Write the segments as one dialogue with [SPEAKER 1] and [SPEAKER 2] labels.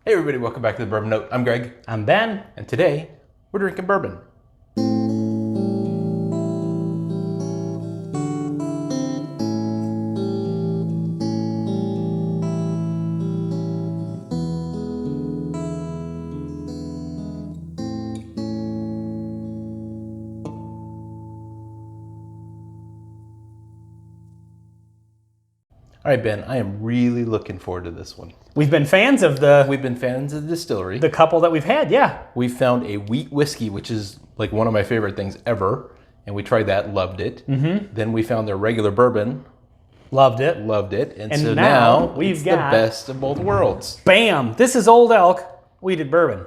[SPEAKER 1] Hey everybody, welcome back to the Bourbon Note. I'm Greg.
[SPEAKER 2] I'm Ben.
[SPEAKER 1] And today, we're drinking bourbon. All right, Ben, I am really looking forward to this one.
[SPEAKER 2] We've been fans of
[SPEAKER 1] We've been fans of the distillery.
[SPEAKER 2] the couple that we've had, yeah.
[SPEAKER 1] We found a wheat whiskey, which is like one of my favorite things ever. And we tried that, loved it. Mm-hmm. Then we found their regular bourbon.
[SPEAKER 2] Loved it.
[SPEAKER 1] And
[SPEAKER 2] And
[SPEAKER 1] so
[SPEAKER 2] now
[SPEAKER 1] now
[SPEAKER 2] we've
[SPEAKER 1] it's
[SPEAKER 2] got-
[SPEAKER 1] the best of both worlds.
[SPEAKER 2] Bam! This is Old Elk Wheated Bourbon.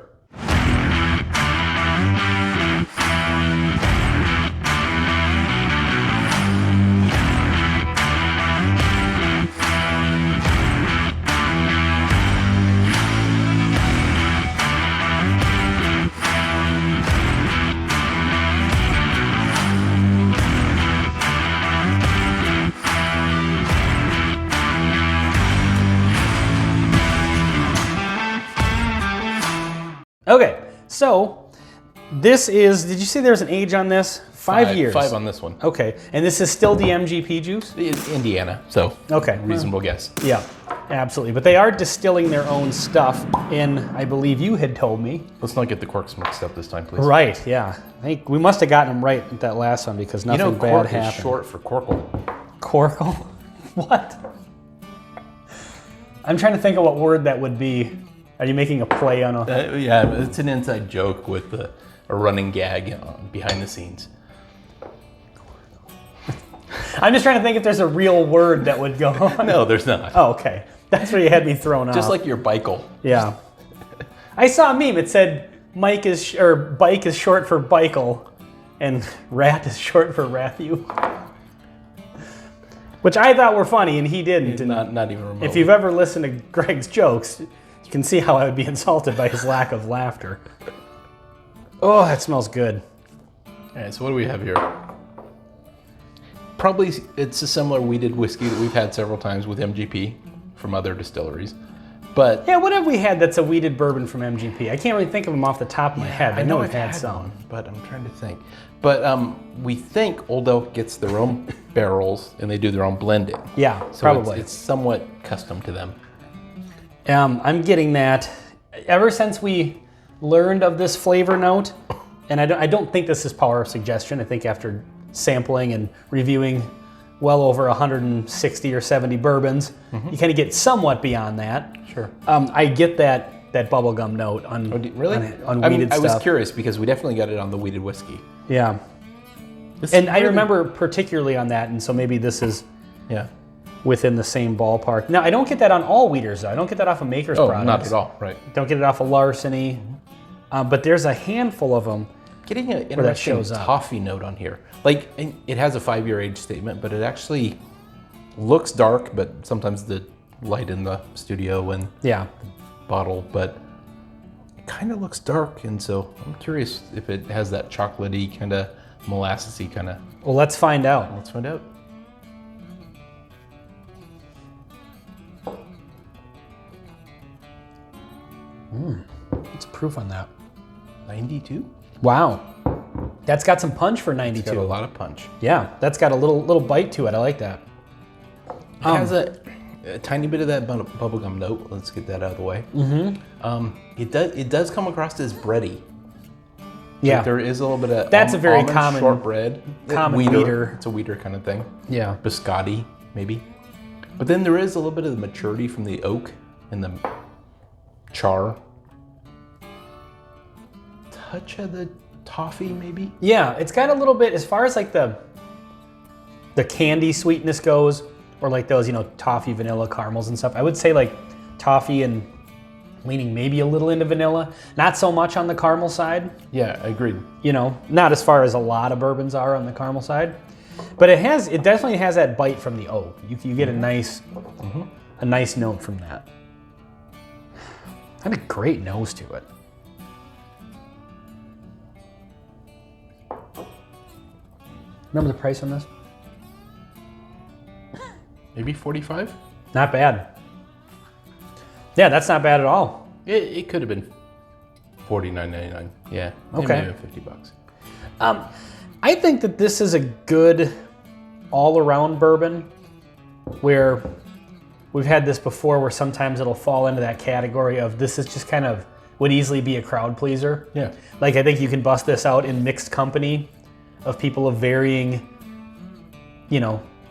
[SPEAKER 2] Okay, so this is, did you see there's an age on this? 5 years.
[SPEAKER 1] 5 on this one.
[SPEAKER 2] Okay, and this is still the MGP juice?
[SPEAKER 1] It's Indiana, so
[SPEAKER 2] Okay.
[SPEAKER 1] reasonable guess.
[SPEAKER 2] Yeah, absolutely. But they are distilling their own stuff in, I believe you had told me.
[SPEAKER 1] Let's not get the corks mixed up this time, please.
[SPEAKER 2] Right, yeah. I think we must have gotten them right at that last one because nothing bad
[SPEAKER 1] cork
[SPEAKER 2] happened.
[SPEAKER 1] is short for corkle.
[SPEAKER 2] Corkle? What? I'm trying to think of what word that would be. Are you making a play on a...
[SPEAKER 1] Yeah, it's an inside joke with a running gag behind the scenes.
[SPEAKER 2] I'm just trying to think if there's a real word that would go on.
[SPEAKER 1] No, there's not.
[SPEAKER 2] Oh, okay. That's where you had me thrown off.
[SPEAKER 1] Just like your bicycle.
[SPEAKER 2] Yeah. I saw a meme. It said bike is short for bicycle, and rat is short for Rathu. Which I thought were funny, and he didn't. And
[SPEAKER 1] Not even remotely.
[SPEAKER 2] if you've ever listened to Greg's jokes, you can see how I would be insulted by his lack of laughter. Oh, that smells good.
[SPEAKER 1] All right, so what do we have here? Probably it's a similar wheated whiskey that we've had several times with MGP from other distilleries. But
[SPEAKER 2] Yeah, what have we had that's a wheated bourbon from MGP? I can't really think of them off the top of my head. I know we've had some.
[SPEAKER 1] one, but I'm trying to think. But we think Old Elk gets their own barrels and they do their own blending.
[SPEAKER 2] Yeah,
[SPEAKER 1] So
[SPEAKER 2] probably.
[SPEAKER 1] it's somewhat custom to them.
[SPEAKER 2] I'm getting that ever since we learned of this flavor note, and I don't think this is power of suggestion. I think after sampling and reviewing well over 160 or 70 bourbons, you kind of get somewhat beyond that.
[SPEAKER 1] Sure.
[SPEAKER 2] I get that bubblegum note on
[SPEAKER 1] Really?
[SPEAKER 2] on wheated
[SPEAKER 1] I
[SPEAKER 2] stuff.
[SPEAKER 1] was curious because we definitely got it on the wheated whiskey.
[SPEAKER 2] Yeah,
[SPEAKER 1] This
[SPEAKER 2] and
[SPEAKER 1] is
[SPEAKER 2] I
[SPEAKER 1] really-
[SPEAKER 2] remember particularly on that, and so maybe this is
[SPEAKER 1] Yeah.
[SPEAKER 2] within the same ballpark. Now I don't get that on all wheaters though. I don't get that off of Maker's
[SPEAKER 1] Oh,
[SPEAKER 2] products.
[SPEAKER 1] not at all. Right.
[SPEAKER 2] Don't get it off of Larceny, but there's a handful of them.
[SPEAKER 1] Getting an
[SPEAKER 2] that
[SPEAKER 1] interesting
[SPEAKER 2] shows up.
[SPEAKER 1] toffee note on here. Like, it has a 5-year age statement, but it actually looks dark, but sometimes the light in the studio and
[SPEAKER 2] Yeah.
[SPEAKER 1] bottle, but it kind of looks dark, and so I'm curious if it has that chocolatey kind of molassesy kind of.
[SPEAKER 2] Well, let's find out.
[SPEAKER 1] Let's find out.
[SPEAKER 2] What's proof on that?
[SPEAKER 1] 92?
[SPEAKER 2] Wow. That's got some punch for
[SPEAKER 1] It's
[SPEAKER 2] 92.
[SPEAKER 1] got a lot of punch.
[SPEAKER 2] Yeah, that's got a little bite to it. I like that.
[SPEAKER 1] It has a tiny bit of that bubblegum note. Let's get that out of the way. Mm-hmm. It does come across as bready.
[SPEAKER 2] Yeah.
[SPEAKER 1] Like there is a little bit of
[SPEAKER 2] That's a very
[SPEAKER 1] almond
[SPEAKER 2] common-
[SPEAKER 1] shortbread.
[SPEAKER 2] common wheater.
[SPEAKER 1] It's a wheater kind of thing.
[SPEAKER 2] Yeah.
[SPEAKER 1] Biscotti, maybe. But then there is a little bit of the maturity from the oak and the char. Touch of the toffee, maybe.
[SPEAKER 2] Yeah, it's got a little bit as far as like the candy sweetness goes, or like those, toffee, vanilla, caramels and stuff. I would say like toffee and leaning maybe a little into vanilla. Not so much on the caramel side.
[SPEAKER 1] Yeah, agreed.
[SPEAKER 2] Not as far as a lot of bourbons are on the caramel side. But it definitely has that bite from the oak. You get a nice note from that. And a great nose to it. Remember the price on this?
[SPEAKER 1] Maybe 45?
[SPEAKER 2] Not bad. Yeah, that's not bad at all.
[SPEAKER 1] It could have been $49.99. Yeah.
[SPEAKER 2] Okay.
[SPEAKER 1] Maybe $50.
[SPEAKER 2] I think that this is a good all-around bourbon where we've had this before where sometimes it'll fall into that category of this is just kind of would easily be a crowd pleaser.
[SPEAKER 1] Yeah.
[SPEAKER 2] Like I think you can bust this out in mixed company of people of varying,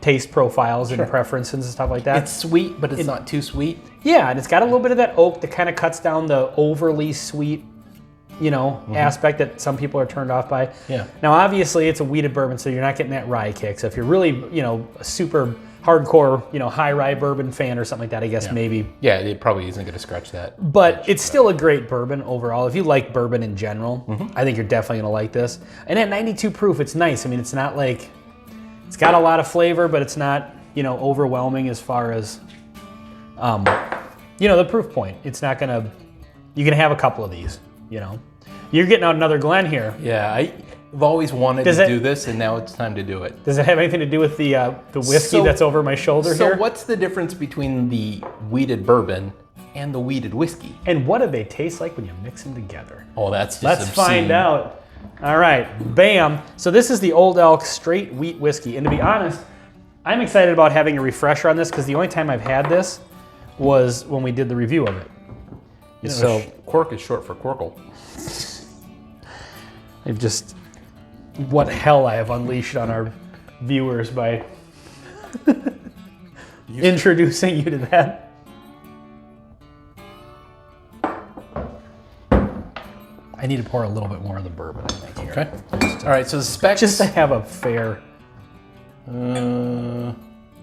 [SPEAKER 2] taste profiles and preferences and stuff like that.
[SPEAKER 1] It's sweet, but it's not too sweet.
[SPEAKER 2] Yeah, and it's got a little bit of that oak that kind of cuts down the overly sweet, aspect that some people are turned off by.
[SPEAKER 1] Yeah.
[SPEAKER 2] Now, obviously, it's a wheated bourbon, so you're not getting that rye kick. So if you're really, a super hardcore, high rye bourbon fan or something like that, I guess maybe.
[SPEAKER 1] Yeah, it probably isn't going to scratch that.
[SPEAKER 2] But it's still a great bourbon overall. If you like bourbon in general, I think you're definitely going to like this. And at 92 proof, it's nice. I mean, it's not like, it's got a lot of flavor, but it's not, overwhelming as far as, the proof point. It's not going to, you can have a couple of these, You're getting out another Glen here.
[SPEAKER 1] Yeah, I've always wanted to do this, and now it's time to do it.
[SPEAKER 2] Does it have anything to do with the whiskey that's over my shoulder here?
[SPEAKER 1] So what's the difference between the wheated bourbon and the wheated whiskey?
[SPEAKER 2] And what do they taste like when you mix them together?
[SPEAKER 1] Oh, that's just
[SPEAKER 2] Let's
[SPEAKER 1] obscene.
[SPEAKER 2] find out. All right, bam. So this is the Old Elk straight wheat whiskey. And to be honest, I'm excited about having a refresher on this because the only time I've had this was when we did the review of it.
[SPEAKER 1] So cork is short for Corkle.
[SPEAKER 2] I've just, what hell I have unleashed on our viewers by introducing you to that. I need to pour a little bit more of the bourbon, I think, here.
[SPEAKER 1] Okay. All right, so the specs.
[SPEAKER 2] Just to have a fair.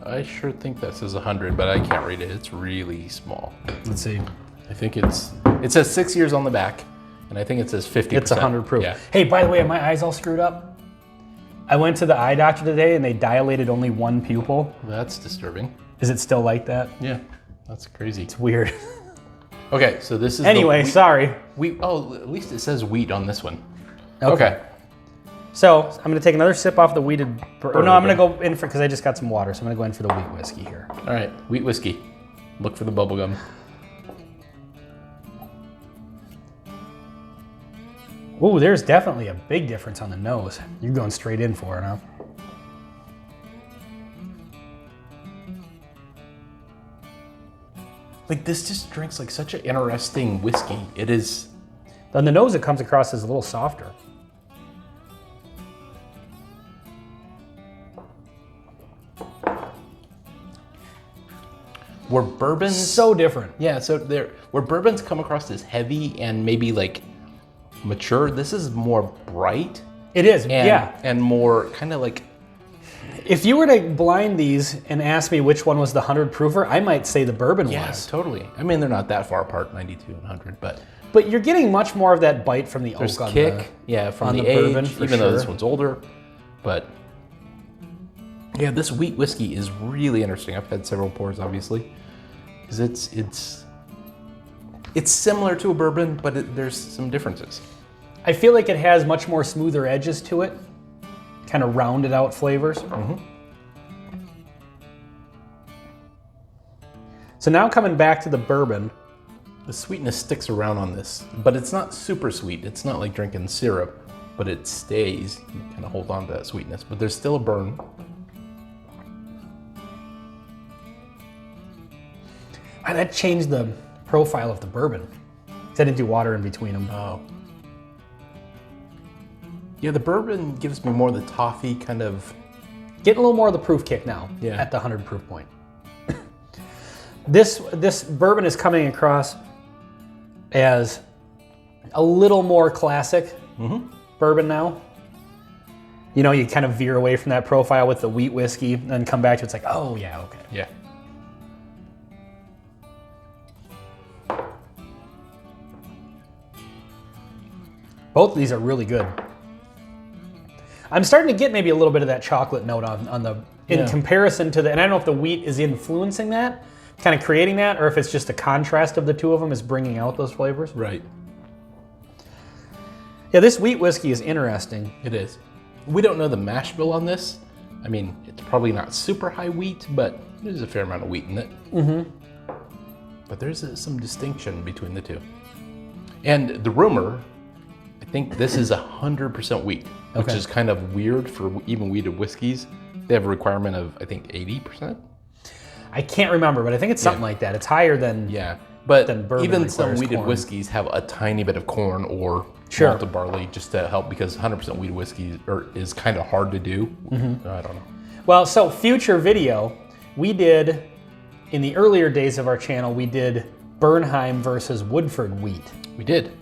[SPEAKER 1] I sure think that says 100, but I can't read it. It's really small.
[SPEAKER 2] Let's see.
[SPEAKER 1] I think it says 6 years on the back, and I think it says 50%.
[SPEAKER 2] It's 100 proof.
[SPEAKER 1] Yeah.
[SPEAKER 2] Hey, by the way, are my eyes all screwed up? I went to the eye doctor today and they dilated only one pupil.
[SPEAKER 1] That's disturbing.
[SPEAKER 2] Is it still like that?
[SPEAKER 1] Yeah, that's crazy.
[SPEAKER 2] It's weird.
[SPEAKER 1] Okay, so this is
[SPEAKER 2] anyway, sorry.
[SPEAKER 1] Oh, at least it says wheat on this one.
[SPEAKER 2] Okay. So I'm gonna take another sip off the wheated. No, I'm gonna go in for, because I just got some water, so I'm gonna go in for the wheat whiskey here.
[SPEAKER 1] All right, wheat whiskey. Look for the bubble gum.
[SPEAKER 2] Ooh, there's definitely a big difference on the nose. You're going straight in for it, huh?
[SPEAKER 1] Like, this just drinks like such an interesting whiskey. It is.
[SPEAKER 2] On the nose, it comes across as a little softer.
[SPEAKER 1] Where bourbons.
[SPEAKER 2] So different.
[SPEAKER 1] Yeah, so where bourbons come across as heavy and maybe like mature, this is more bright.
[SPEAKER 2] It is,
[SPEAKER 1] And,
[SPEAKER 2] yeah.
[SPEAKER 1] And more kind of like.
[SPEAKER 2] If you were to blind these and ask me which one was the 100 proofer, I might say the bourbon
[SPEAKER 1] Yeah,
[SPEAKER 2] was.
[SPEAKER 1] totally. I mean, they're not that far apart, 92 and 100, but.
[SPEAKER 2] But you're getting much more of that bite from the
[SPEAKER 1] There's
[SPEAKER 2] oak on
[SPEAKER 1] kick, from
[SPEAKER 2] on
[SPEAKER 1] the
[SPEAKER 2] the
[SPEAKER 1] age,
[SPEAKER 2] bourbon, for
[SPEAKER 1] even though this
[SPEAKER 2] sure.
[SPEAKER 1] one's older. But yeah, this wheat whiskey is really interesting. I've had several pours, obviously, because it's similar to a bourbon, but there's some differences.
[SPEAKER 2] I feel like it has much more smoother edges to it, kind of rounded out flavors.
[SPEAKER 1] Mm-hmm.
[SPEAKER 2] So now coming back to the bourbon,
[SPEAKER 1] The sweetness sticks around on this, but it's not super sweet. It's not like drinking syrup, but it stays. You kind of hold on to that sweetness, but there's still a burn.
[SPEAKER 2] wow, that changed the profile of the bourbon. 'Cause I didn't do water in between them.
[SPEAKER 1] Oh. Yeah, the bourbon gives me more of the toffee kind of.
[SPEAKER 2] Getting a little more of the proof kick now at the 100 proof point. This bourbon is coming across as a little more classic bourbon now. You know, you kind of veer away from that profile with the wheat whiskey and then come back to it's like, oh yeah, okay.
[SPEAKER 1] Yeah.
[SPEAKER 2] Both of these are really good. I'm starting to get maybe a little bit of that chocolate note on the, in comparison to the, and I don't know if the wheat is influencing that, kind of creating that, or if it's just a contrast of the two of them is bringing out those flavors.
[SPEAKER 1] Right.
[SPEAKER 2] Yeah, this wheat whiskey is interesting.
[SPEAKER 1] It is. We don't know the mash bill on this. I mean, it's probably not super high wheat, but there's a fair amount of wheat in it. but there's some distinction between the two. And the rumor, I think this is 100% wheat, which
[SPEAKER 2] Okay.
[SPEAKER 1] is kind of weird for even wheated whiskeys. They have a requirement of, I think, 80%.
[SPEAKER 2] I can't remember, but I think it's something like that. It's higher than.
[SPEAKER 1] Yeah, but
[SPEAKER 2] Then bourbon
[SPEAKER 1] even some
[SPEAKER 2] requires
[SPEAKER 1] wheated
[SPEAKER 2] corn.
[SPEAKER 1] whiskeys have a tiny bit of corn or
[SPEAKER 2] Sure.
[SPEAKER 1] malted barley just to help, because 100% wheated whiskey is kind of hard to do.
[SPEAKER 2] Mm-hmm.
[SPEAKER 1] I don't know.
[SPEAKER 2] Well, so future video, we did, in the earlier days of our channel, we did Bernheim versus Woodford wheat.
[SPEAKER 1] We did.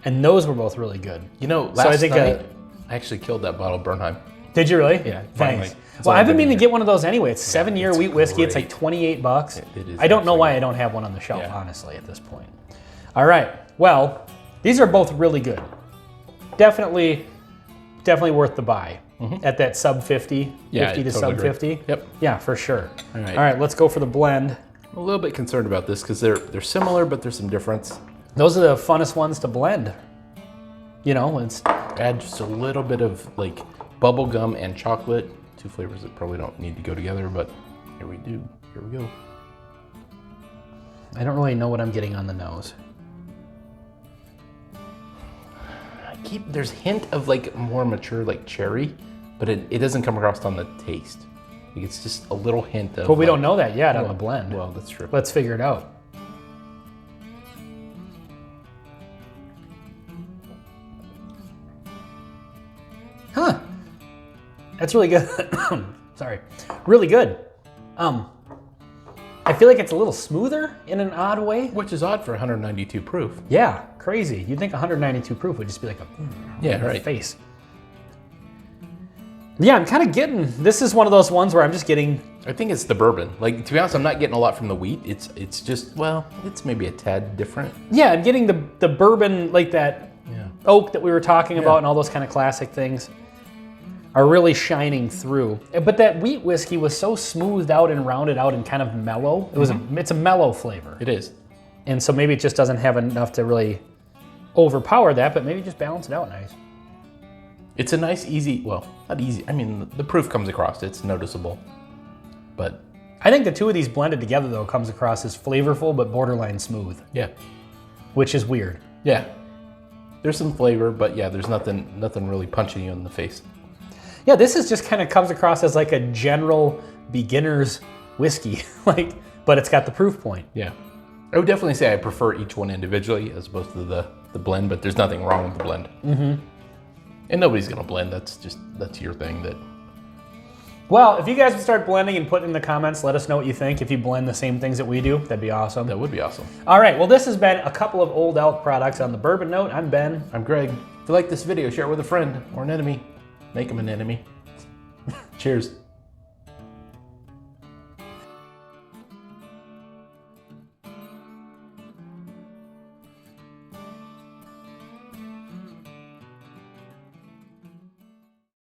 [SPEAKER 2] And those were both really good.
[SPEAKER 1] You know,
[SPEAKER 2] So I
[SPEAKER 1] last
[SPEAKER 2] think,
[SPEAKER 1] night, I actually killed that bottle of Bernheim.
[SPEAKER 2] Did you really?
[SPEAKER 1] Yeah, finally.
[SPEAKER 2] Thanks.
[SPEAKER 1] That's
[SPEAKER 2] Well,
[SPEAKER 1] all
[SPEAKER 2] I've been
[SPEAKER 1] I've been
[SPEAKER 2] meaning to get one of those anyway. It's 7-year
[SPEAKER 1] it's
[SPEAKER 2] wheat whiskey. It's
[SPEAKER 1] great.
[SPEAKER 2] like $28.
[SPEAKER 1] It is
[SPEAKER 2] I don't know
[SPEAKER 1] absolutely
[SPEAKER 2] why I don't have one on the shelf,
[SPEAKER 1] Yeah.
[SPEAKER 2] honestly, at this point. All right. Well, these are both really good. Definitely worth the buy at that sub 50,
[SPEAKER 1] Yeah,
[SPEAKER 2] 50 to
[SPEAKER 1] I totally
[SPEAKER 2] sub
[SPEAKER 1] agree.
[SPEAKER 2] 50.
[SPEAKER 1] Yep.
[SPEAKER 2] Yeah, for sure.
[SPEAKER 1] All right.
[SPEAKER 2] All right, let's go for the blend.
[SPEAKER 1] I'm a little bit concerned about this because they're similar, but there's some difference.
[SPEAKER 2] Those are the funnest ones to blend. You know, it's
[SPEAKER 1] Add just a little bit of like bubble gum and chocolate. Two flavors that probably don't need to go together, but here we do. Here we go.
[SPEAKER 2] I don't really know what I'm getting on the nose.
[SPEAKER 1] There's hint of like more mature like cherry, but it doesn't come across on the taste. Like it's just a little hint of.
[SPEAKER 2] But we
[SPEAKER 1] like,
[SPEAKER 2] don't know that yet on the blend.
[SPEAKER 1] Well, that's true.
[SPEAKER 2] Let's figure it out. Huh. That's really good. Sorry. Really good. I feel like it's a little smoother in an odd way.
[SPEAKER 1] Which is odd for 192 proof.
[SPEAKER 2] Yeah, crazy. You'd think 192 proof would just be like a
[SPEAKER 1] Yeah,
[SPEAKER 2] in the
[SPEAKER 1] right.
[SPEAKER 2] face. Yeah, I'm kind of getting, this is one of those ones where I'm just getting,
[SPEAKER 1] I think it's the bourbon. Like to be honest, I'm not getting a lot from the wheat. It's just, well, it's maybe a tad different.
[SPEAKER 2] yeah, I'm getting the bourbon, like that
[SPEAKER 1] Yeah.
[SPEAKER 2] oak that we were talking about and all those kind of classic things are really shining through. But that wheat whiskey was so smoothed out and rounded out and kind of mellow. It was it's a mellow flavor.
[SPEAKER 1] It is.
[SPEAKER 2] And so maybe it just doesn't have enough to really overpower that, but maybe just balance it out nice.
[SPEAKER 1] It's a nice, easy, well, not easy. I mean, the proof comes across. It's noticeable. But
[SPEAKER 2] I think the two of these blended together though comes across as flavorful but borderline smooth,
[SPEAKER 1] yeah.
[SPEAKER 2] which is weird.
[SPEAKER 1] Yeah. There's some flavor, but yeah, there's nothing really punching you in the face.
[SPEAKER 2] Yeah, this is just kind of comes across as like a general beginner's whiskey, like, but it's got the proof point.
[SPEAKER 1] Yeah. I would definitely say I prefer each one individually as opposed to the blend, but there's nothing wrong with the blend. Mm-hmm. And nobody's gonna blend. That's your thing.
[SPEAKER 2] Well, if you guys would start blending and put in the comments, let us know what you think. If you blend the same things that we do, that'd be awesome.
[SPEAKER 1] That would be awesome.
[SPEAKER 2] All right, well, this has been a couple of Old Elk products on the Bourbon Note. I'm Ben.
[SPEAKER 1] I'm Greg. If you like this video, share it with a friend or an enemy. Make them an enemy. Cheers.